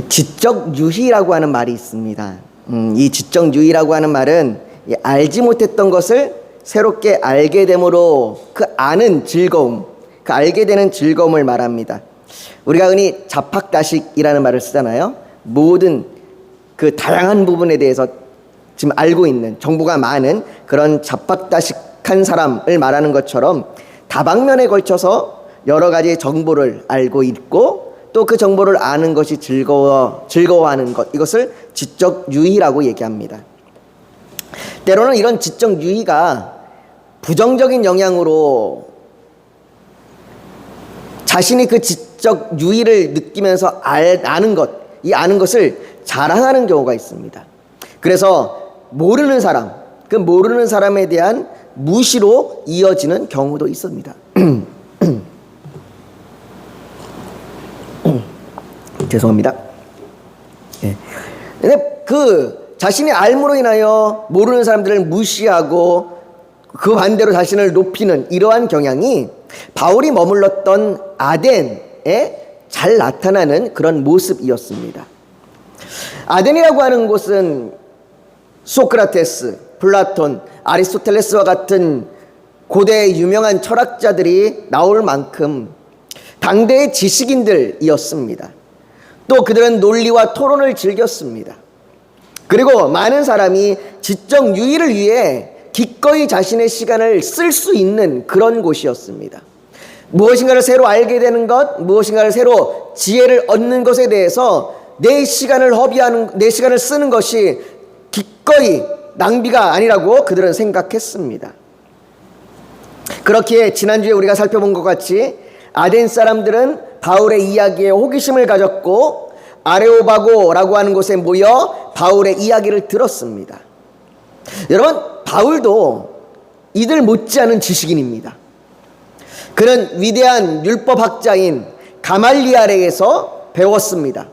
지적유희라고 하는 말이 있습니다. 이 지적유희라고 하는 말은 알지 못했던 것을 새롭게 알게 됨으로 그 아는 즐거움, 그 알게 되는 즐거움을 말합니다. 우리가 흔히 자팍다식이라는 말을 쓰잖아요. 모든 그 다양한 부분에 대해서 지금 알고 있는 정보가 많은 그런 자팍다식한 사람을 말하는 것처럼 다방면에 걸쳐서 여러 가지 정보를 알고 있고 또 그 정보를 아는 것이 즐거워하는 것, 이것을 지적유희라고 얘기합니다. 때로는 이런 지적유희가 부정적인 영향으로 자신이 그 지적유희를 느끼면서 아는 것, 이 아는 것을 자랑하는 경우가 있습니다. 그래서 모르는 사람, 그 모르는 사람에 대한 무시로 이어지는 경우도 있습니다. 죄송합니다. 근데 그 자신의 알므로 인하여 모르는 사람들을 무시하고 그 반대로 자신을 높이는 이러한 경향이 바울이 머물렀던 아덴에 잘 나타나는 그런 모습이었습니다. 아덴이라고 하는 곳은 소크라테스, 플라톤, 아리스토텔레스와 같은 고대 유명한 철학자들이 나올 만큼 당대의 지식인들이었습니다. 또 그들은 논리와 토론을 즐겼습니다. 그리고 많은 사람이 지적 유의를 위해 기꺼이 자신의 시간을 쓸 수 있는 그런 곳이었습니다. 무엇인가를 새로 알게 되는 것, 무엇인가를 새로 지혜를 얻는 것에 대해서 내 시간을 쓰는 것이 기꺼이 낭비가 아니라고 그들은 생각했습니다. 그렇기에 지난주에 우리가 살펴본 것 같이 아덴 사람들은 바울의 이야기에 호기심을 가졌고 아레오바고라고 하는 곳에 모여 바울의 이야기를 들었습니다. 여러분, 바울도 이들 못지않은 지식인입니다. 그는 위대한 율법학자인 가말리알에게서 배웠습니다.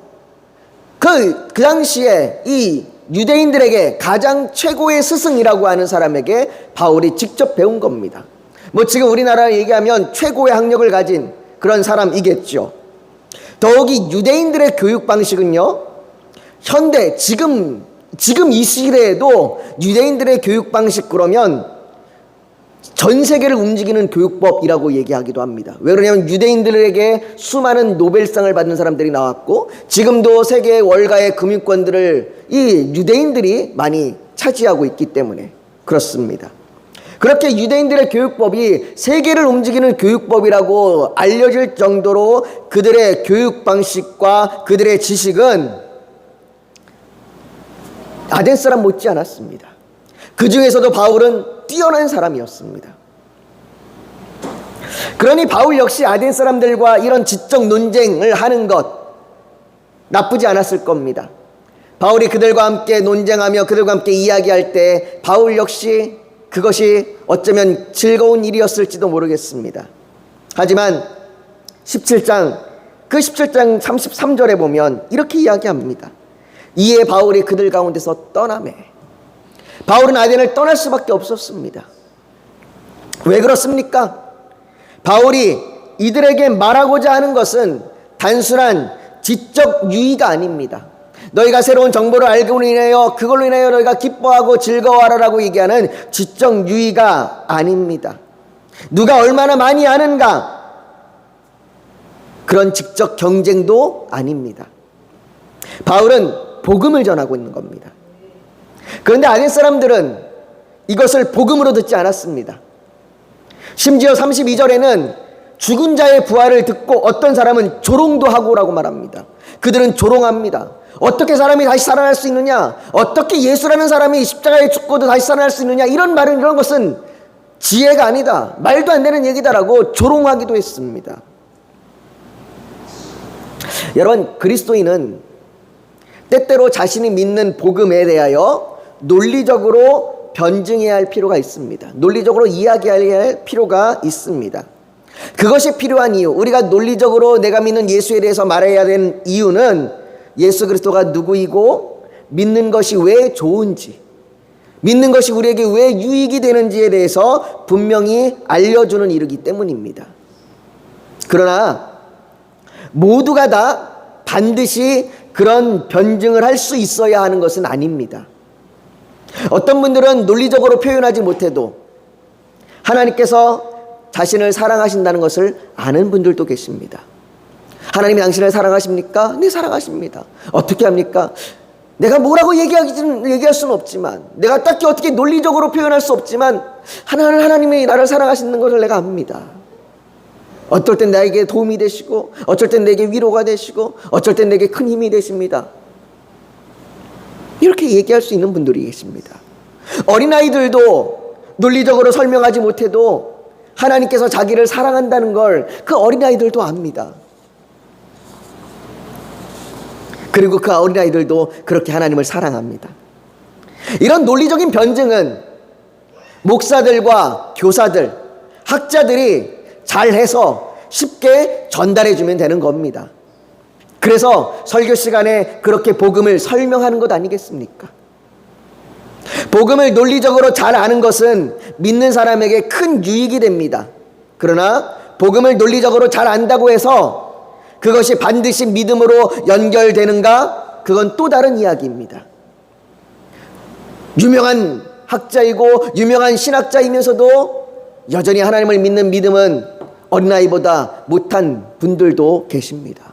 그 당시에 이 유대인들에게 가장 최고의 스승이라고 하는 사람에게 바울이 직접 배운 겁니다. 뭐 지금 우리나라 얘기하면 최고의 학력을 가진 그런 사람이겠죠. 더욱이 유대인들의 교육 방식은요, 현대 지금 이 시대에도 유대인들의 교육 방식 그러면 전 세계를 움직이는 교육법이라고 얘기하기도 합니다. 왜 그러냐면 유대인들에게 수많은 노벨상을 받는 사람들이 나왔고 지금도 세계의 월가의 금융권들을 이 유대인들이 많이 차지하고 있기 때문에 그렇습니다. 그렇게 유대인들의 교육법이 세계를 움직이는 교육법이라고 알려질 정도로 그들의 교육 방식과 그들의 지식은 아덴 사람 못지 않았습니다. 그 중에서도 바울은 뛰어난 사람이었습니다. 그러니 바울 역시 아덴 사람들과 이런 지적 논쟁을 하는 것 나쁘지 않았을 겁니다. 바울이 그들과 함께 논쟁하며 그들과 함께 이야기할 때 바울 역시 그것이 어쩌면 즐거운 일이었을지도 모르겠습니다. 하지만 17장 33절에 보면 이렇게 이야기합니다. 이에 바울이 그들 가운데서 떠나매. 바울은 아덴을 떠날 수밖에 없었습니다. 왜 그렇습니까? 바울이 이들에게 말하고자 하는 것은 단순한 지적 유의가 아닙니다. 너희가 새로운 정보를 알고 인하여 그걸로 인하여 너희가 기뻐하고 즐거워하라라고 얘기하는 지적 유의가 아닙니다. 누가 얼마나 많이 아는가, 그런 직접 경쟁도 아닙니다. 바울은 복음을 전하고 있는 겁니다. 그런데 아덴 사람들은 이것을 복음으로 듣지 않았습니다. 심지어 32절에는 죽은 자의 부활을 듣고 어떤 사람은 조롱도 하고라고 말합니다. 그들은 조롱합니다. 어떻게 사람이 다시 살아날 수 있느냐, 어떻게 예수라는 사람이 십자가에 죽고도 다시 살아날 수 있느냐, 이런 것은 지혜가 아니다, 말도 안 되는 얘기다라고 조롱하기도 했습니다. 여러분, 그리스도인은 때때로 자신이 믿는 복음에 대하여 논리적으로 변증해야 할 필요가 있습니다. 논리적으로 이야기해야 할 필요가 있습니다. 그것이 필요한 이유, 우리가 논리적으로 내가 믿는 예수에 대해서 말해야 되는 이유는 예수 그리스도가 누구이고 믿는 것이 왜 좋은지, 믿는 것이 우리에게 왜 유익이 되는지에 대해서 분명히 알려주는 일이기 때문입니다. 그러나 모두가 다 반드시 그런 변증을 할 수 있어야 하는 것은 아닙니다. 어떤 분들은 논리적으로 표현하지 못해도 하나님께서 자신을 사랑하신다는 것을 아는 분들도 계십니다. 하나님이 당신을 사랑하십니까? 네, 사랑하십니다. 어떻게 합니까? 내가 뭐라고 얘기할 수는 없지만, 내가 딱히 어떻게 논리적으로 표현할 수 없지만 하나님이 나를 사랑하시는 것을 내가 압니다. 어떨 땐 나에게 도움이 되시고, 어쩔 땐 내게 위로가 되시고, 어쩔 땐 내게 큰 힘이 되십니다. 이렇게 얘기할 수 있는 분들이 계십니다. 어린아이들도 논리적으로 설명하지 못해도 하나님께서 자기를 사랑한다는 걸 그 어린아이들도 압니다. 그리고 그 어린아이들도 그렇게 하나님을 사랑합니다. 이런 논리적인 변증은 목사들과 교사들, 학자들이 잘해서 쉽게 전달해주면 되는 겁니다. 그래서 설교 시간에 그렇게 복음을 설명하는 것 아니겠습니까? 복음을 논리적으로 잘 아는 것은 믿는 사람에게 큰 유익이 됩니다. 그러나 복음을 논리적으로 잘 안다고 해서 그것이 반드시 믿음으로 연결되는가? 그건 또 다른 이야기입니다. 유명한 학자이고 유명한 신학자이면서도 여전히 하나님을 믿는 믿음은 어린아이보다 못한 분들도 계십니다.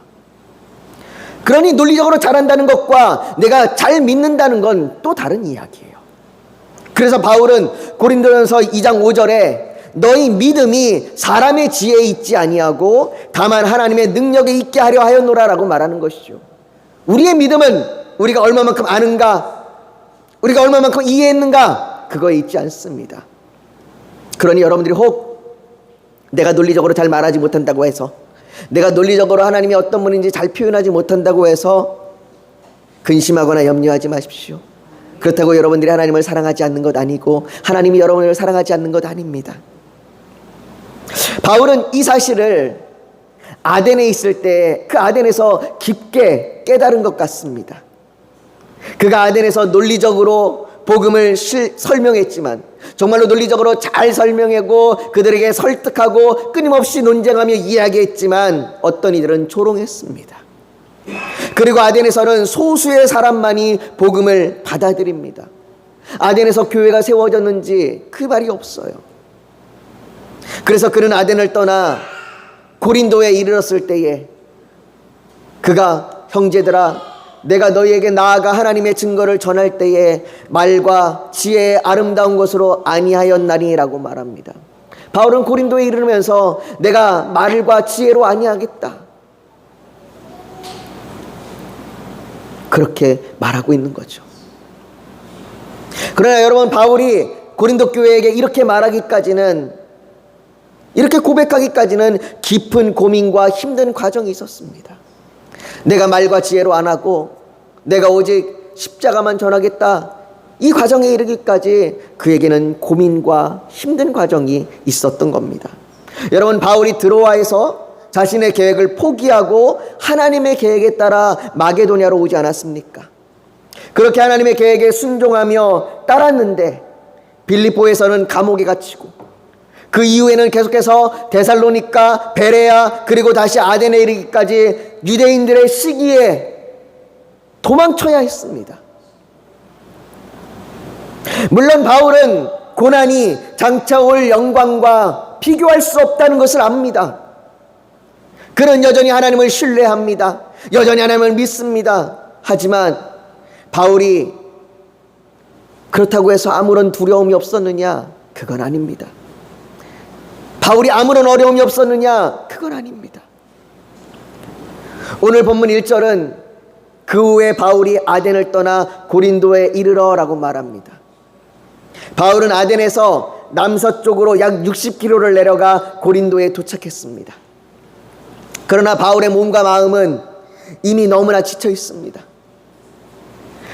그러니 논리적으로 잘한다는 것과 내가 잘 믿는다는 건 또 다른 이야기예요. 그래서 바울은 고린도전서 2장 5절에 너희 믿음이 사람의 지혜에 있지 아니하고 다만 하나님의 능력에 있게 하려 하였노라라고 말하는 것이죠. 우리의 믿음은 우리가 얼마만큼 아는가, 우리가 얼마만큼 이해했는가, 그거에 있지 않습니다. 그러니 여러분들이 혹 내가 논리적으로 잘 말하지 못한다고 해서, 내가 논리적으로 하나님이 어떤 분인지 잘 표현하지 못한다고 해서 근심하거나 염려하지 마십시오. 그렇다고 여러분들이 하나님을 사랑하지 않는 것 아니고 하나님이 여러분을 사랑하지 않는 것 아닙니다. 바울은 이 사실을 아덴에 있을 때 그 아덴에서 깊게 깨달은 것 같습니다. 그가 아덴에서 논리적으로 복음을 설명했지만, 정말로 논리적으로 잘 설명하고 그들에게 설득하고 끊임없이 논쟁하며 이야기했지만 어떤 이들은 조롱했습니다. 그리고 아덴에서는 소수의 사람만이 복음을 받아들입니다. 아덴에서 교회가 세워졌는지 그 말이 없어요. 그래서 그는 아덴을 떠나 고린도에 이르렀을 때에 그가 형제들아 내가 너희에게 나아가 하나님의 증거를 전할 때에 말과 지혜의 아름다운 것으로 아니하였나니라고 말합니다. 바울은 고린도에 이르면서 내가 말과 지혜로 아니하겠다, 그렇게 말하고 있는 거죠. 그러나 여러분, 바울이 고린도 교회에게 이렇게 말하기까지는, 이렇게 고백하기까지는 깊은 고민과 힘든 과정이 있었습니다. 내가 말과 지혜로 안 하고 내가 오직 십자가만 전하겠다, 이 과정에 이르기까지 그에게는 고민과 힘든 과정이 있었던 겁니다. 여러분, 바울이 드로아에서 자신의 계획을 포기하고 하나님의 계획에 따라 마게도냐로 오지 않았습니까? 그렇게 하나님의 계획에 순종하며 따랐는데 빌립보에서는 감옥에 갇히고 그 이후에는 계속해서 데살로니가, 베레아, 그리고 다시 아덴에 이르기까지 유대인들의 시기에 도망쳐야 했습니다. 물론 바울은 고난이 장차 올 영광과 비교할 수 없다는 것을 압니다. 그는 여전히 하나님을 신뢰합니다. 여전히 하나님을 믿습니다. 하지만 바울이 그렇다고 해서 아무런 두려움이 없었느냐? 그건 아닙니다. 바울이 아무런 어려움이 없었느냐? 그건 아닙니다. 오늘 본문 1절은 그 후에 바울이 아덴을 떠나 고린도에 이르러라고 말합니다. 바울은 아덴에서 남서쪽으로 약 60km를 내려가 고린도에 도착했습니다. 그러나 바울의 몸과 마음은 이미 너무나 지쳐 있습니다.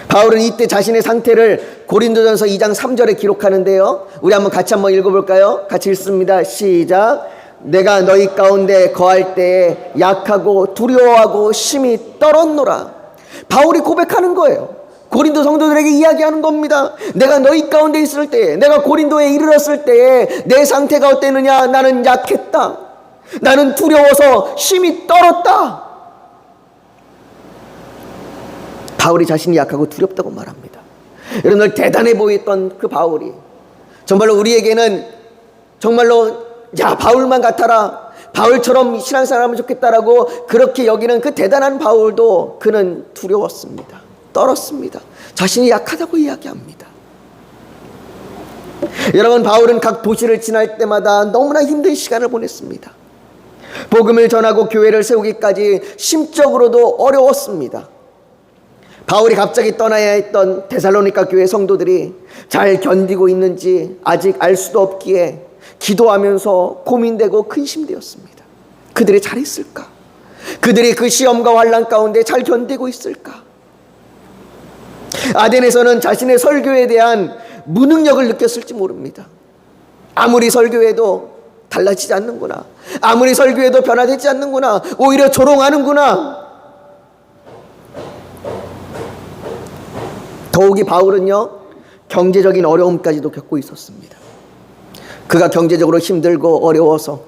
바울은 이때 자신의 상태를 고린도전서 2장 3절에 기록하는데요. 우리 같이 한번 읽어볼까요? 같이 읽습니다. 시작. 내가 너희 가운데 거할 때에 약하고 두려워하고 심히 떨었노라. 바울이 고백하는 거예요. 고린도 성도들에게 이야기하는 겁니다. 내가 너희 가운데 있을 때에, 내가 고린도에 이르렀을 때에 내 상태가 어땠느냐? 나는 약했다. 나는 두려워서 심히 떨었다. 바울이 자신이 약하고 두렵다고 말합니다. 여러분, 늘 대단해 보였던 그 바울이 정말로 우리에게는 정말로 바울만 같아라, 바울처럼 신앙생활하면 좋겠다라고 그렇게 여기는 그 대단한 바울도 그는 두려웠습니다. 떨었습니다. 자신이 약하다고 이야기합니다. 여러분, 바울은 각 도시를 지날 때마다 너무나 힘든 시간을 보냈습니다. 복음을 전하고 교회를 세우기까지 심적으로도 어려웠습니다. 바울이 갑자기 떠나야 했던 데살로니가 교회 성도들이 잘 견디고 있는지 아직 알 수도 없기에 기도하면서 고민되고 근심되었습니다. 그들이 잘했을까? 그들이 그 시험과 환난 가운데 잘 견디고 있을까? 아덴에서는 자신의 설교에 대한 무능력을 느꼈을지 모릅니다. 아무리 설교해도 달라지지 않는구나, 아무리 설교해도 변화되지 않는구나, 오히려 조롱하는구나. 더욱이 바울은요, 경제적인 어려움까지도 겪고 있었습니다. 그가 경제적으로 힘들고 어려워서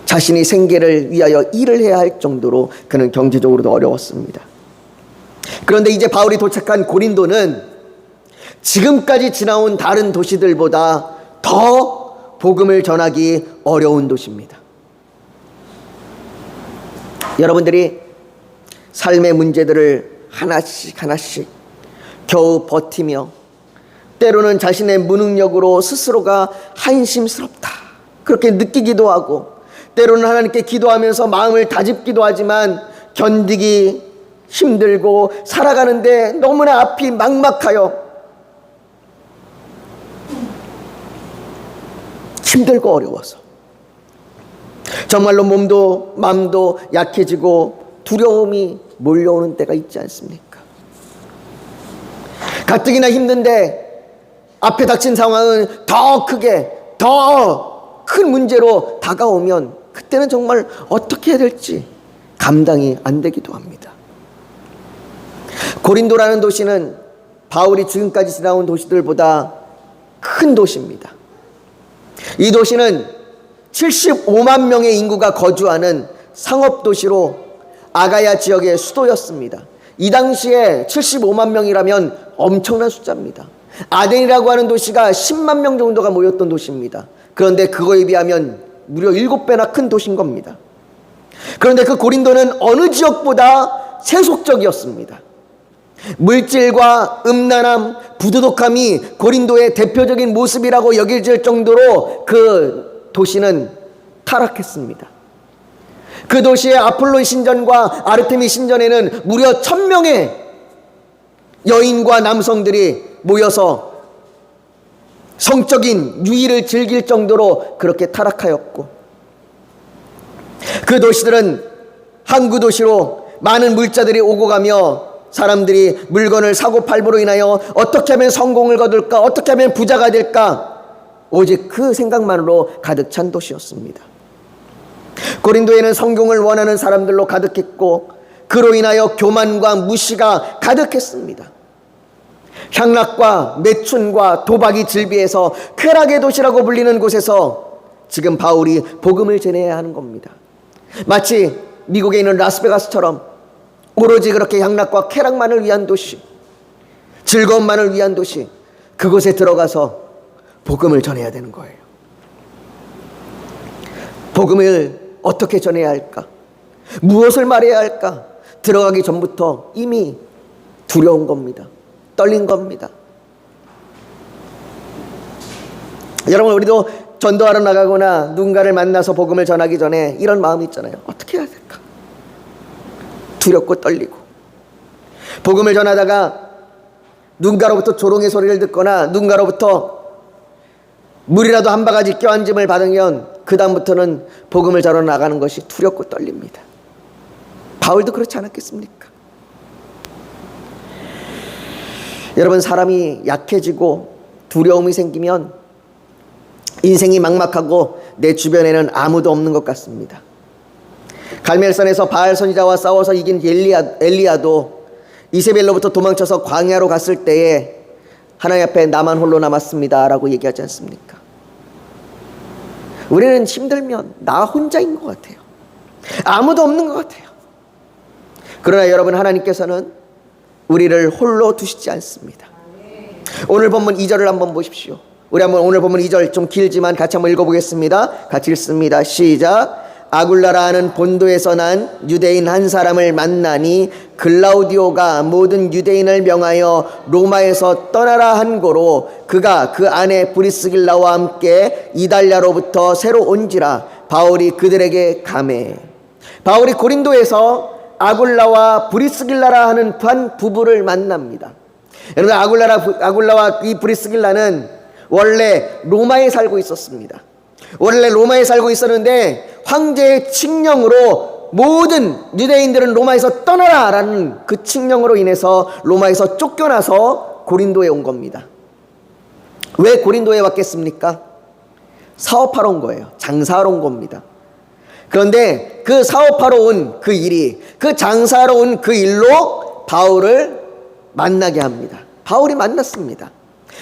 자신이 생계를 위하여 일을 해야 할 정도로 그는 경제적으로도 어려웠습니다. 그런데 이제 바울이 도착한 고린도는 지금까지 지나온 다른 도시들보다 더 복음을 전하기 어려운 도시입니다. 여러분들이 삶의 문제들을 하나씩 하나씩 겨우 버티며 때로는 자신의 무능력으로 스스로가 한심스럽다 그렇게 느끼기도 하고, 때로는 하나님께 기도하면서 마음을 다잡기도 하지만 견디기 힘들고 살아가는데 너무나 앞이 막막하여 힘들고 어려워서 정말로 몸도 마음도 약해지고 두려움이 몰려오는 때가 있지 않습니까? 가뜩이나 힘든데 앞에 닥친 상황은 더 크게 더 큰 문제로 다가오면 그때는 정말 어떻게 해야 될지 감당이 안 되기도 합니다. 고린도라는 도시는 바울이 지금까지 지나온 도시들보다 큰 도시입니다. 이 도시는 75만 명의 인구가 거주하는 상업도시로 아가야 지역의 수도였습니다. 이 당시에 75만 명이라면 엄청난 숫자입니다. 아덴이라고 하는 도시가 10만 명 정도가 모였던 도시입니다. 그런데 그거에 비하면 무려 7배나 큰 도시인 겁니다. 그런데 그 고린도는 어느 지역보다 세속적이었습니다. 물질과 음란함, 부도덕함이 고린도의 대표적인 모습이라고 여겨질 정도로 그 도시는 타락했습니다. 그 도시의 아폴로 신전과 아르테미 신전에는 무려 1000명의 여인과 남성들이 모여서 성적인 유의를 즐길 정도로 그렇게 타락하였고, 그 도시들은 항구 도시로 많은 물자들이 오고 가며 사람들이 물건을 사고 팔므로 인하여 어떻게 하면 성공을 거둘까, 어떻게 하면 부자가 될까, 오직 그 생각만으로 가득 찬 도시였습니다. 고린도에는 성공을 원하는 사람들로 가득했고 그로 인하여 교만과 무시가 가득했습니다. 향락과 매춘과 도박이 즐비해서 쾌락의 도시라고 불리는 곳에서 지금 바울이 복음을 전해야 하는 겁니다. 마치 미국에 있는 라스베가스처럼 오로지 그렇게 향락과 쾌락만을 위한 도시, 즐거움만을 위한 도시, 그곳에 들어가서 복음을 전해야 되는 거예요. 복음을 어떻게 전해야 할까? 무엇을 말해야 할까? 들어가기 전부터 이미 두려운 겁니다. 떨린 겁니다. 여러분, 우리도 전도하러 나가거나 누군가를 만나서 복음을 전하기 전에 이런 마음이 있잖아요. 어떻게 해야 될까? 두렵고 떨리고, 복음을 전하다가 누군가로부터 조롱의 소리를 듣거나 누군가로부터 물이라도 한 바가지 껴안짐을 받으면 그 다음부터는 복음을 전하러 나가는 것이 두렵고 떨립니다. 바울도 그렇지 않았겠습니까? 여러분, 사람이 약해지고 두려움이 생기면 인생이 막막하고 내 주변에는 아무도 없는 것 같습니다. 갈멜산에서 바알 선지자와 싸워서 이긴 엘리야도 이세벨로부터 도망쳐서 광야로 갔을 때에 하나님 앞에 나만 홀로 남았습니다 라고 얘기하지 않습니까? 우리는 힘들면 나 혼자인 것 같아요. 아무도 없는 것 같아요. 그러나 여러분, 하나님께서는 우리를 홀로 두시지 않습니다. 오늘 본문 2절을 한번 보십시오. 우리 한번 오늘 본문 2절 좀 길지만 같이 한번 읽어보겠습니다. 같이 읽습니다. 시작. 아굴라라 하는 본도에서 난 유대인 한 사람을 만나니 글라우디오가 모든 유대인을 명하여 로마에서 떠나라 한 고로 그가 그 안에 브리스길라와 함께 이달랴로부터 새로 온지라 바울이 그들에게 가매. 바울이 고린도에서 아굴라와 브리스길라라 하는 한 부부를 만납니다. 여러분, 아굴라와 이 브리스길라는 원래 로마에 살고 있었습니다. 원래 로마에 살고 있었는데 황제의 칙령으로 모든 유대인들은 로마에서 떠나라라는 그 칙령으로 인해서 로마에서 쫓겨나서 고린도에 온 겁니다. 왜 고린도에 왔겠습니까? 사업하러 온 거예요. 장사하러 온 겁니다. 그런데 그 사업하러 온 그 일이, 그 장사하러 온 그 일로 바울을 만나게 합니다. 바울이 만났습니다.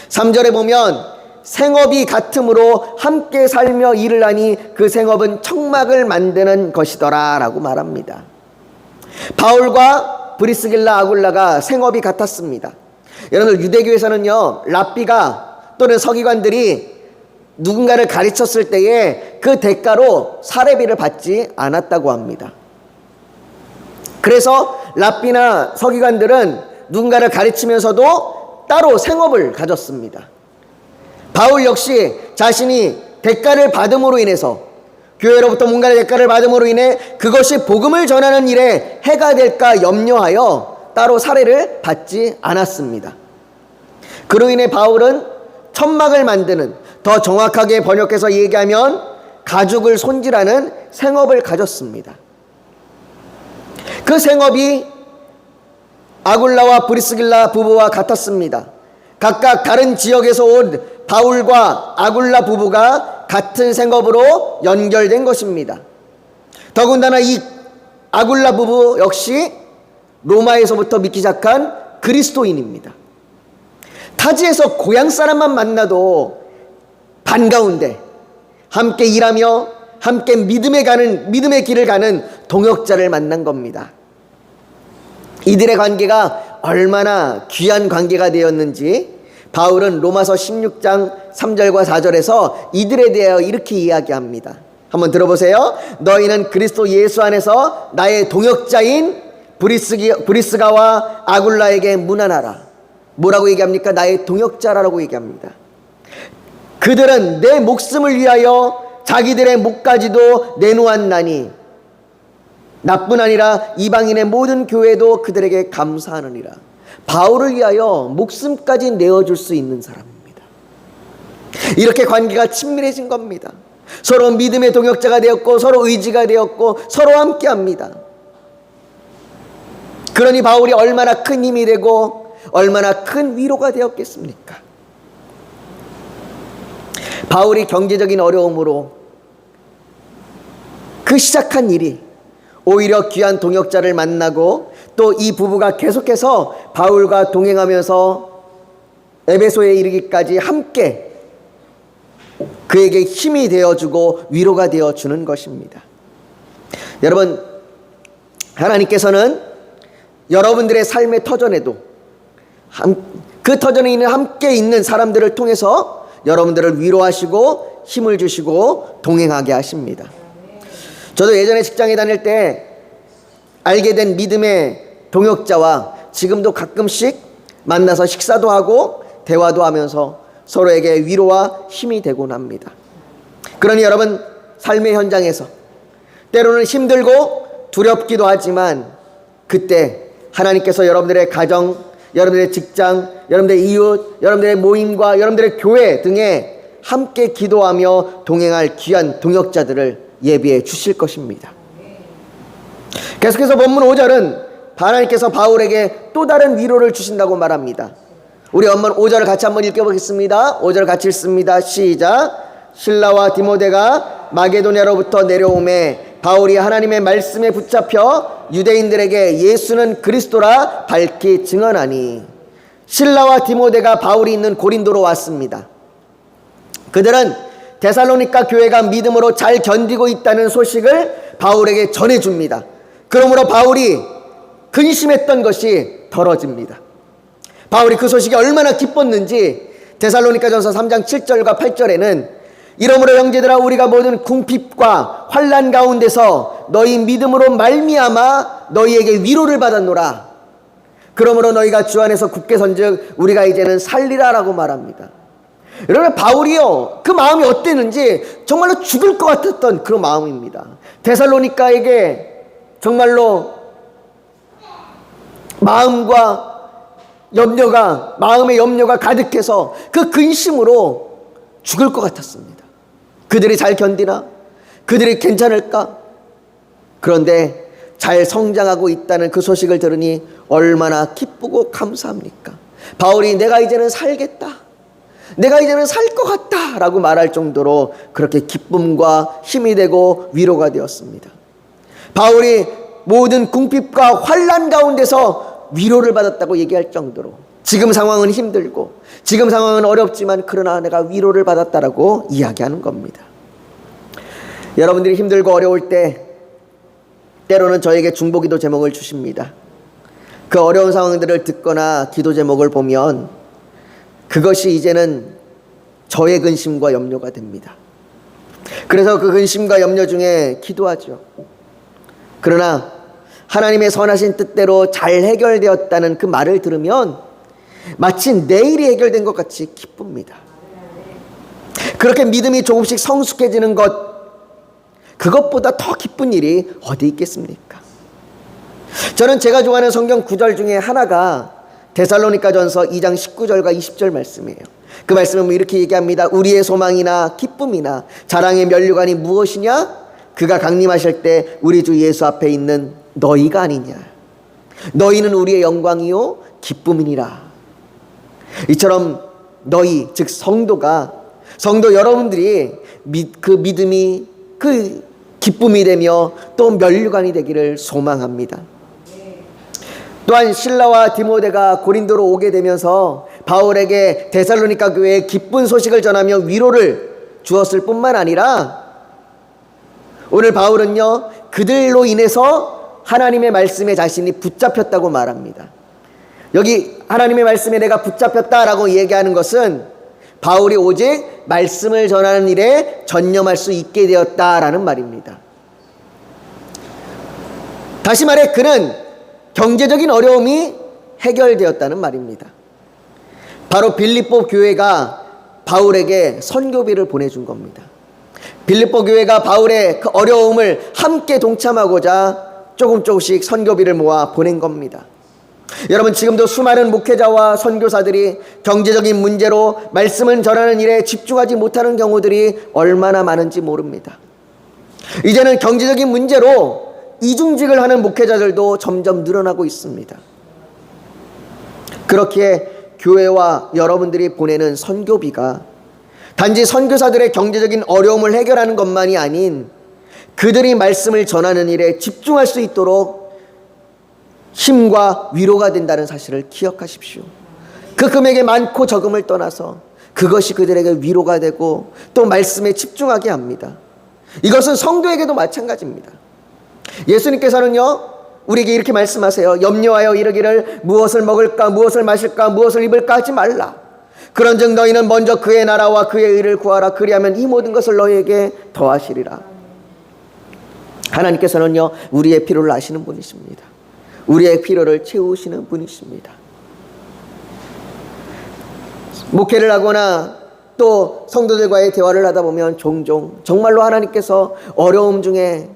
3절에 보면 생업이 같음으로 함께 살며 일을 하니 그 생업은 청막을 만드는 것이더라 라고 말합니다. 바울과 브리스길라 아굴라가 생업이 같았습니다. 여러분, 유대교에서는요, 랍비가 또는 서기관들이 누군가를 가르쳤을 때에 그 대가로 사례비를 받지 않았다고 합니다. 그래서 랍비나 서기관들은 누군가를 가르치면서도 따로 생업을 가졌습니다. 바울 역시 자신이 대가를 받음으로 인해서, 교회로부터 뭔가의 대가를 받음으로 인해 그것이 복음을 전하는 일에 해가 될까 염려하여 따로 사례를 받지 않았습니다. 그로 인해 바울은 천막을 만드는, 더 정확하게 번역해서 얘기하면 가죽을 손질하는 생업을 가졌습니다. 그 생업이 아굴라와 브리스길라 부부와 같았습니다. 각각 다른 지역에서 온 바울과 아굴라 부부가 같은 생업으로 연결된 것입니다. 더군다나 이 아굴라 부부 역시 로마에서부터 믿기 시작한 그리스도인입니다. 타지에서 고향 사람만 만나도 반가운데 함께 일하며 함께 믿음의 길을 가는 동역자를 만난 겁니다. 이들의 관계가 얼마나 귀한 관계가 되었는지 바울은 로마서 16장 3절과 4절에서 이들에 대하여 이렇게 이야기합니다. 한번 들어보세요. 너희는 그리스도 예수 안에서 나의 동역자인 브리스가와 아굴라에게 문안하라. 뭐라고 얘기합니까? 나의 동역자라고 얘기합니다. 그들은 내 목숨을 위하여 자기들의 목까지도 내놓았나니 나뿐 아니라 이방인의 모든 교회도 그들에게 감사하느니라. 바울을 위하여 목숨까지 내어줄 수 있는 사람입니다. 이렇게 관계가 친밀해진 겁니다. 서로 믿음의 동역자가 되었고 서로 의지가 되었고 서로 함께합니다. 그러니 바울이 얼마나 큰 힘이 되고 얼마나 큰 위로가 되었겠습니까? 바울이 경제적인 어려움으로 그 시작한 일이 오히려 귀한 동역자를 만나고 또 이 부부가 계속해서 바울과 동행하면서 에베소에 이르기까지 함께 그에게 힘이 되어주고 위로가 되어주는 것입니다. 여러분, 하나님께서는 여러분들의 삶의 터전에도 그 터전에 함께 있는 사람들을 통해서 여러분들을 위로하시고 힘을 주시고 동행하게 하십니다. 저도 예전에 직장에 다닐 때 알게 된 믿음의 동역자와 지금도 가끔씩 만나서 식사도 하고 대화도 하면서 서로에게 위로와 힘이 되곤 합니다. 그러니 여러분, 삶의 현장에서 때로는 힘들고 두렵기도 하지만 그때 하나님께서 여러분들의 가정, 여러분들의 직장, 여러분들의 이웃, 여러분들의 모임과 여러분들의 교회 등에 함께 기도하며 동행할 귀한 동역자들을 예비해 주실 것입니다. 계속해서 본문 5절은 하나님께서 바울에게 또 다른 위로를 주신다고 말합니다. 우리 한번 5절을 같이 한번 읽어보겠습니다. 5절 같이 읽습니다. 시작. 실라와 디모데가 마게도냐로부터 내려오매 바울이 하나님의 말씀에 붙잡혀 유대인들에게 예수는 그리스도라 밝히 증언하니. 실라와 디모데가 바울이 있는 고린도로 왔습니다. 그들은 데살로니가 교회가 믿음으로 잘 견디고 있다는 소식을 바울에게 전해줍니다. 그러므로 바울이 근심했던 것이 덜어집니다. 바울이 그 소식이 얼마나 기뻤는지 데살로니가전서 3장 7절과 8절에는 이러므로 형제들아 우리가 모든 궁핍과 환난 가운데서 너희 믿음으로 말미암아 너희에게 위로를 받았노라. 그러므로 너희가 주 안에서 굳게 선즉 우리가 이제는 살리라라고 말합니다. 여러분, 바울이요 그 마음이 어땠는지 정말로 죽을 것 같았던 그런 마음입니다. 데살로니가에게 정말로 마음의 염려가 가득해서 그 근심으로 죽을 것 같았습니다. 그들이 잘 견디나? 그들이 괜찮을까? 그런데 잘 성장하고 있다는 그 소식을 들으니 얼마나 기쁘고 감사합니까? 바울이 내가 이제는 살겠다, 내가 이제는 살 것 같다 라고 말할 정도로 그렇게 기쁨과 힘이 되고 위로가 되었습니다. 바울이 모든 궁핍과 환난 가운데서 위로를 받았다고 얘기할 정도로 지금 상황은 힘들고 지금 상황은 어렵지만 그러나 내가 위로를 받았다라고 이야기하는 겁니다. 여러분들이 힘들고 어려울 때 때로는 저에게 중보기도 제목을 주십니다. 그 어려운 상황들을 듣거나 기도 제목을 보면 그것이 이제는 저의 근심과 염려가 됩니다. 그래서 그 근심과 염려 중에 기도하죠. 그러나 하나님의 선하신 뜻대로 잘 해결되었다는 그 말을 들으면 마치 내일이 해결된 것 같이 기쁩니다. 그렇게 믿음이 조금씩 성숙해지는 것, 그것보다 더 기쁜 일이 어디 있겠습니까? 저는 제가 좋아하는 성경 구절 중에 하나가 데살로니가전서 2장 19절과 20절 말씀이에요. 그 말씀은 이렇게 얘기합니다. 우리의 소망이나 기쁨이나 자랑의 면류관이 무엇이냐? 그가 강림하실 때 우리 주 예수 앞에 있는 너희가 아니냐. 너희는 우리의 영광이요 기쁨이니라. 이처럼 너희, 즉 성도 여러분들이 그 믿음이 그 기쁨이 되며 또 면류관이 되기를 소망합니다. 또한 실라와 디모데가 고린도로 오게 되면서 바울에게 데살로니가 교회에 기쁜 소식을 전하며 위로를 주었을 뿐만 아니라 오늘 바울은요 그들로 인해서 하나님의 말씀에 자신이 붙잡혔다고 말합니다. 여기 하나님의 말씀에 내가 붙잡혔다라고 얘기하는 것은 바울이 오직 말씀을 전하는 일에 전념할 수 있게 되었다라는 말입니다. 다시 말해 그는 경제적인 어려움이 해결되었다는 말입니다. 바로 빌립보 교회가 바울에게 선교비를 보내준 겁니다. 빌립보 교회가 바울의 그 어려움을 함께 동참하고자 조금씩 선교비를 모아 보낸 겁니다. 여러분, 지금도 수많은 목회자와 선교사들이 경제적인 문제로 말씀을 전하는 일에 집중하지 못하는 경우들이 얼마나 많은지 모릅니다. 이제는 경제적인 문제로 이중직을 하는 목회자들도 점점 늘어나고 있습니다. 그렇기에 교회와 여러분들이 보내는 선교비가 단지 선교사들의 경제적인 어려움을 해결하는 것만이 아닌 그들이 말씀을 전하는 일에 집중할 수 있도록 힘과 위로가 된다는 사실을 기억하십시오. 그 금액의 많고 적음을 떠나서 그것이 그들에게 위로가 되고 또 말씀에 집중하게 합니다. 이것은 성도에게도 마찬가지입니다. 예수님께서는요 우리에게 이렇게 말씀하세요. 염려하여 이르기를 무엇을 먹을까 무엇을 마실까 무엇을 입을까 하지 말라. 그런즉 너희는 먼저 그의 나라와 그의 의를 구하라. 그리하면 이 모든 것을 너희에게 더하시리라. 하나님께서는요 우리의 필요를 아시는 분이십니다. 우리의 필요를 채우시는 분이십니다. 목회를 하거나 또 성도들과의 대화를 하다 보면 종종 정말로 하나님께서 어려움 중에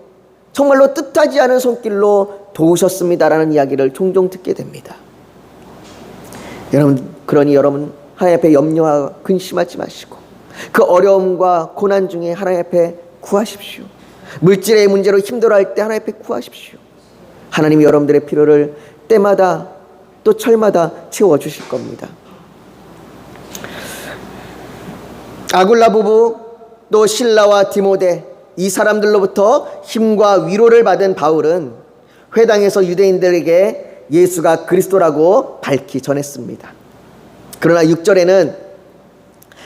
정말로 뜻하지 않은 손길로 도우셨습니다라는 이야기를 종종 듣게 됩니다. 그러니 여러분 하나님 앞에 염려와 근심하지 마시고 그 어려움과 고난 중에 하나님 앞에 구하십시오. 물질의 문제로 힘들어할 때 하나님 앞에 구하십시오. 하나님이 여러분들의 필요를 때마다 또 철마다 채워주실 겁니다. 아굴라 부부 또 실라와 디모데 이 사람들로부터 힘과 위로를 받은 바울은 회당에서 유대인들에게 예수가 그리스도라고 밝히 전했습니다. 그러나 6절에는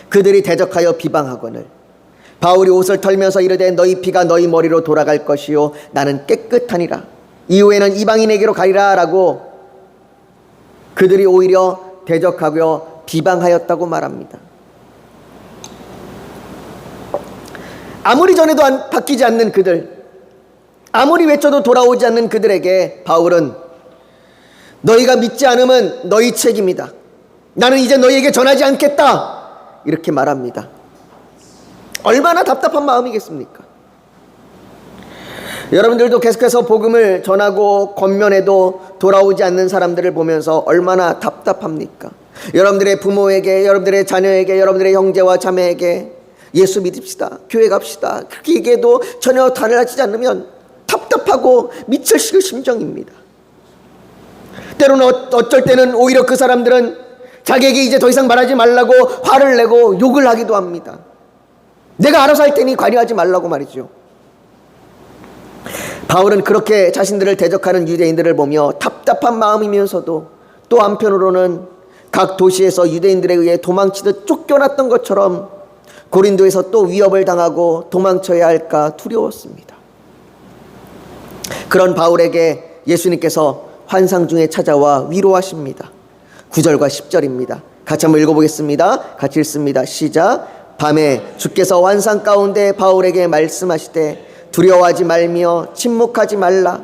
그들이 대적하여 비방하거늘 바울이 옷을 털면서 이르되 너희 피가 너희 머리로 돌아갈 것이요 나는 깨끗하니라. 이후에는 이방인에게로 가리라 라고 그들이 오히려 대적하고 비방하였다고 말합니다. 아무리 전해도 바뀌지 않는 그들, 아무리 외쳐도 돌아오지 않는 그들에게 바울은 너희가 믿지 않으면 너희 책임이다. 나는 이제 너희에게 전하지 않겠다. 이렇게 말합니다. 얼마나 답답한 마음이겠습니까? 여러분들도 계속해서 복음을 전하고 권면해도 돌아오지 않는 사람들을 보면서 얼마나 답답합니까? 여러분들의 부모에게, 여러분들의 자녀에게, 여러분들의 형제와 자매에게 예수 믿읍시다, 교회 갑시다, 그렇게 얘기해도 전혀 달라지지 않으면 답답하고 미칠 식을 심정입니다. 때로는 어쩔 때는 오히려 그 사람들은 자기에게 이제 더 이상 말하지 말라고 화를 내고 욕을 하기도 합니다. 내가 알아서 할 테니 관여하지 말라고 말이죠. 바울은 그렇게 자신들을 대적하는 유대인들을 보며 답답한 마음이면서도 또 한편으로는 각 도시에서 유대인들에 의해 도망치듯 쫓겨났던 것처럼 고린도에서 또 위협을 당하고 도망쳐야 할까 두려웠습니다. 그런 바울에게 예수님께서 환상 중에 찾아와 위로하십니다. 9절과 10절입니다. 같이 한번 읽어보겠습니다. 같이 읽습니다. 시작. 밤에 주께서 환상 가운데 바울에게 말씀하시되 두려워하지 말며 침묵하지 말라.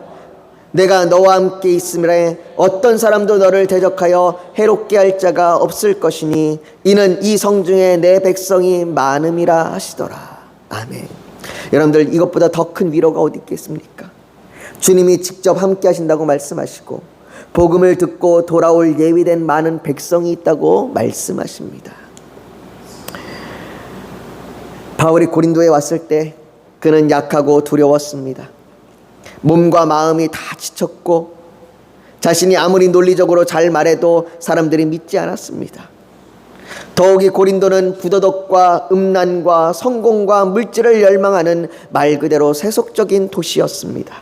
내가 너와 함께 있음이라 어떤 사람도 너를 대적하여 해롭게 할 자가 없을 것이니 이는 이 성중에 내 백성이 많음이라 하시더라. 아멘. 여러분들, 이것보다 더 큰 위로가 어디 있겠습니까? 주님이 직접 함께 하신다고 말씀하시고 복음을 듣고 돌아올 예비된 많은 백성이 있다고 말씀하십니다. 바울이 고린도에 왔을 때 그는 약하고 두려웠습니다. 몸과 마음이 다 지쳤고 자신이 아무리 논리적으로 잘 말해도 사람들이 믿지 않았습니다. 더욱이 고린도는 부도덕과 음란과 성공과 물질을 열망하는 말 그대로 세속적인 도시였습니다.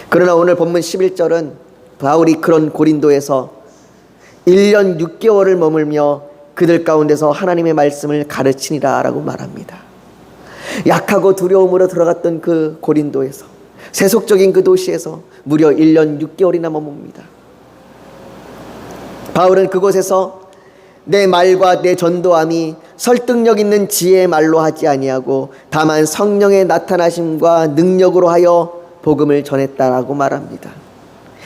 그러나 오늘 본문 11절은 바울이 그런 고린도에서 1년 6개월을 머물며 그들 가운데서 하나님의 말씀을 가르치니라 라고 말합니다. 약하고 두려움으로 들어갔던 그 고린도에서, 세속적인 그 도시에서 무려 1년 6개월이나 머뭅니다. 바울은 그곳에서 내 말과 내 전도함이 설득력 있는 지혜의 말로 하지 아니하고 다만 성령의 나타나심과 능력으로 하여 복음을 전했다라고 말합니다.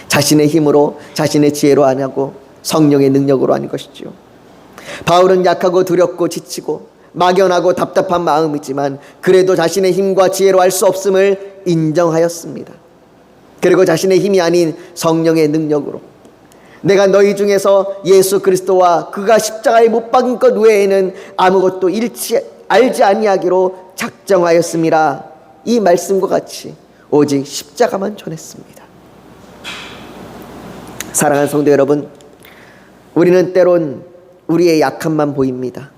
자신의 힘으로, 자신의 지혜로 안 하고 성령의 능력으로 하는 것이죠. 바울은 약하고 두렵고 지치고 막연하고 답답한 마음이지만 그래도 자신의 힘과 지혜로 할 수 없음을 인정하였습니다. 그리고 자신의 힘이 아닌 성령의 능력으로 내가 너희 중에서 예수 그리스도와 그가 십자가에 못 박은 것 외에는 아무것도 알지 아니하기로 작정하였음이라. 이 말씀과 같이 오직 십자가만 전했습니다. 사랑하는 성도 여러분, 우리는 때론 우리의 약함만 보입니다.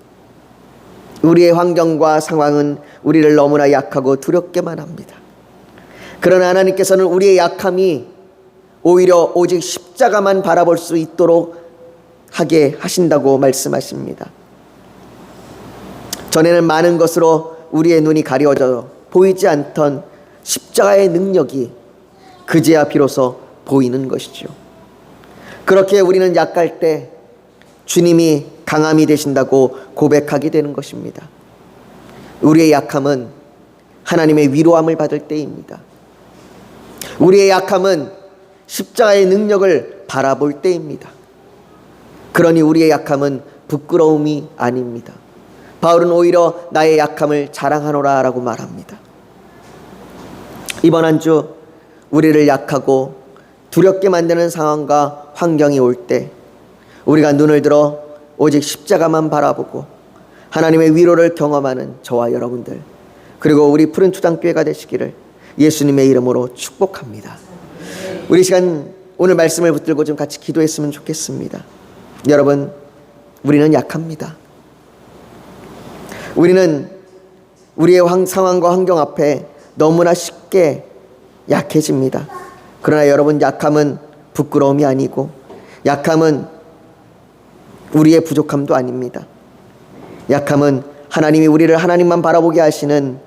우리의 환경과 상황은 우리를 너무나 약하고 두렵게만 합니다. 그러나 하나님께서는 우리의 약함이 오히려 오직 십자가만 바라볼 수 있도록 하게 하신다고 말씀하십니다. 전에는 많은 것으로 우리의 눈이 가려져 보이지 않던 십자가의 능력이 그제야 비로소 보이는 것이죠. 그렇게 우리는 약할 때 주님이 강함이 되신다고 고백하게 되는 것입니다. 우리의 약함은 하나님의 위로함을 받을 때입니다. 우리의 약함은 십자가의 능력을 바라볼 때입니다. 그러니 우리의 약함은 부끄러움이 아닙니다. 바울은 오히려 나의 약함을 자랑하노라 라고 말합니다. 이번 한 주 우리를 약하고 두렵게 만드는 상황과 환경이 올 때 우리가 눈을 들어 오직 십자가만 바라보고 하나님의 위로를 경험하는 저와 여러분들, 그리고 우리 푸른 초장교회가 되시기를 예수님의 이름으로 축복합니다. 우리 시간 오늘 말씀을 붙들고 좀 같이 기도했으면 좋겠습니다. 여러분, 우리는 약합니다. 우리는 우리의 상황과 환경 앞에 너무나 쉽게 약해집니다. 그러나 여러분, 약함은 부끄러움이 아니고 약함은 우리의 부족함도 아닙니다. 약함은 하나님이 우리를 하나님만 바라보게 하시는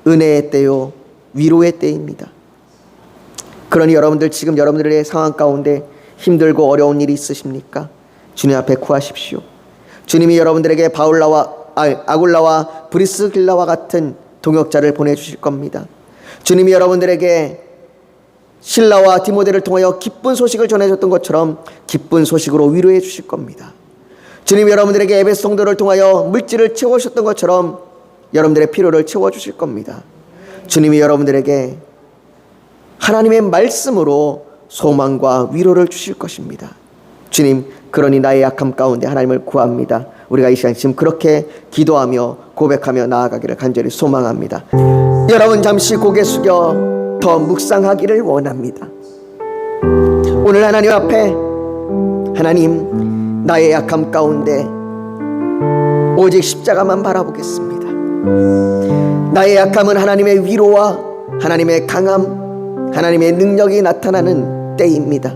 은혜의 때요, 위로의 때입니다. 그러니 여러분들, 지금 여러분들의 상황 가운데 힘들고 어려운 일이 있으십니까? 주님 앞에 구하십시오. 주님이 여러분들에게 아굴라와 브리스길라와 같은 동역자를 보내주실 겁니다. 주님이 여러분들에게 실라와 디모데를 통하여 기쁜 소식을 전해줬던 것처럼 기쁜 소식으로 위로해 주실 겁니다. 주님이 여러분들에게 에베소 성도를 통하여 물질을 채워주셨던 것처럼 여러분들의 필요를 채워주실 겁니다. 주님이 여러분들에게 하나님의 말씀으로 소망과 위로를 주실 것입니다. 주님, 그러니 나의 약함 가운데 하나님을 구합니다. 우리가 이 시간 지금 그렇게 기도하며 고백하며 나아가기를 간절히 소망합니다. 여러분 잠시 고개 숙여 더 묵상하기를 원합니다. 오늘 하나님 앞에, 하나님, 나의 약함 가운데 오직 십자가만 바라보겠습니다. 나의 약함은 하나님의 위로와 하나님의 강함, 하나님의 능력이 나타나는 때입니다.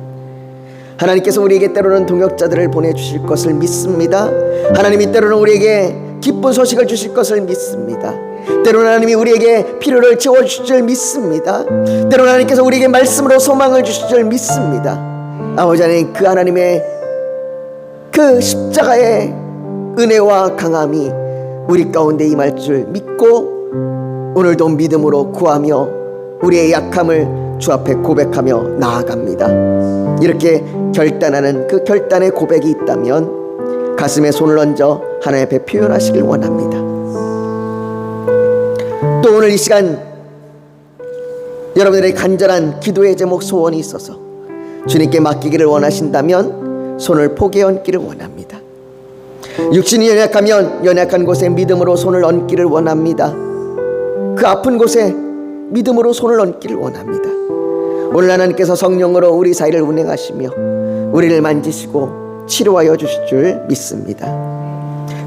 하나님께서 우리에게 때로는 동역자들을 보내주실 것을 믿습니다. 하나님이 때로는 우리에게 기쁜 소식을 주실 것을 믿습니다. 때로는 하나님이 우리에게 필요를 채워주실 줄 믿습니다. 때로는 하나님께서 우리에게 말씀으로 소망을 주실 줄 믿습니다. 아버지 하나님, 그 하나님의 그 십자가의 은혜와 강함이 우리 가운데 임할 줄 믿고 오늘도 믿음으로 구하며 우리의 약함을 주 앞에 고백하며 나아갑니다. 이렇게 결단하는 그 결단의 고백이 있다면 가슴에 손을 얹어 하나님 앞에 표현하시길 원합니다. 또 오늘 이 시간 여러분들의 간절한 기도의 제목, 소원이 있어서 주님께 맡기기를 원하신다면 손을 포개 얹기를 원합니다. 육신이 연약하면 연약한 곳에 믿음으로 손을 얹기를 원합니다. 그 아픈 곳에 믿음으로 손을 얹기를 원합니다. 오늘 하나님께서 성령으로 우리 사이를 운행하시며 우리를 만지시고 치료하여 주실 줄 믿습니다.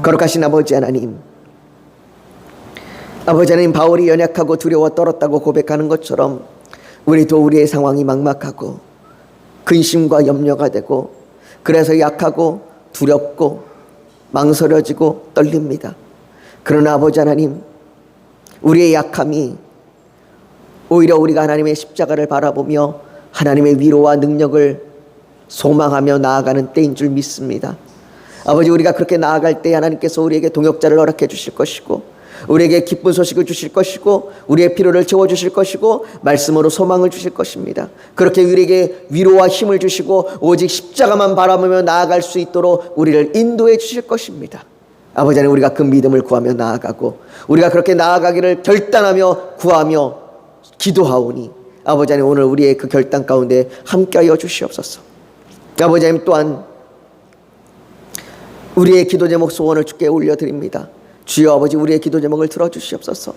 거룩하신 아버지 하나님, 아버지 하나님, 바울이 연약하고 두려워 떨었다고 고백하는 것처럼 우리도 우리의 상황이 막막하고 근심과 염려가 되고 그래서 약하고 두렵고 망설여지고 떨립니다. 그러나 아버지 하나님, 우리의 약함이 오히려 우리가 하나님의 십자가를 바라보며 하나님의 위로와 능력을 소망하며 나아가는 때인 줄 믿습니다. 아버지, 우리가 그렇게 나아갈 때 하나님께서 우리에게 동역자를 허락해 주실 것이고 우리에게 기쁜 소식을 주실 것이고 우리의 필요를 채워주실 것이고 말씀으로 소망을 주실 것입니다. 그렇게 우리에게 위로와 힘을 주시고 오직 십자가만 바라보며 나아갈 수 있도록 우리를 인도해 주실 것입니다. 아버지 하나님, 우리가 그 믿음을 구하며 나아가고 우리가 그렇게 나아가기를 결단하며 구하며 기도하오니 아버지 하나님, 오늘 우리의 그 결단 가운데 함께하여 주시옵소서. 아버지 하나님, 또한 우리의 기도 제목 소원을 주께 올려드립니다. 주여 아버지, 우리의 기도 제목을 들어주시옵소서.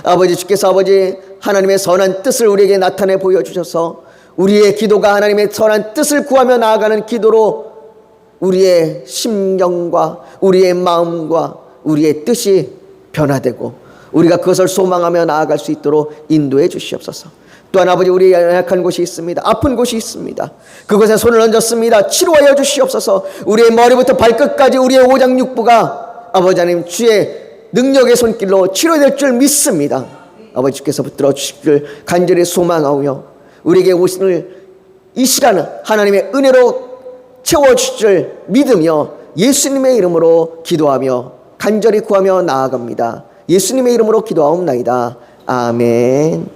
아버지, 주께서 아버지 하나님의 선한 뜻을 우리에게 나타내 보여주셔서 우리의 기도가 하나님의 선한 뜻을 구하며 나아가는 기도로 우리의 심령과 우리의 마음과 우리의 뜻이 변화되고 우리가 그것을 소망하며 나아갈 수 있도록 인도해 주시옵소서. 또한 아버지, 우리 연약한 곳이 있습니다. 아픈 곳이 있습니다. 그곳에 손을 얹었습니다. 치료하여 주시옵소서. 우리의 머리부터 발끝까지 우리의 오장육부가 아버지 하나님 주의 능력의 손길로 치료될 줄 믿습니다. 아버지, 주께서 붙들어 주실 줄 간절히 소망하오며 우리에게 오신을 이 시간은 하나님의 은혜로 채워주실 줄 믿으며 예수님의 이름으로 기도하며 간절히 구하며 나아갑니다. 예수님의 이름으로 기도하옵나이다. 아멘.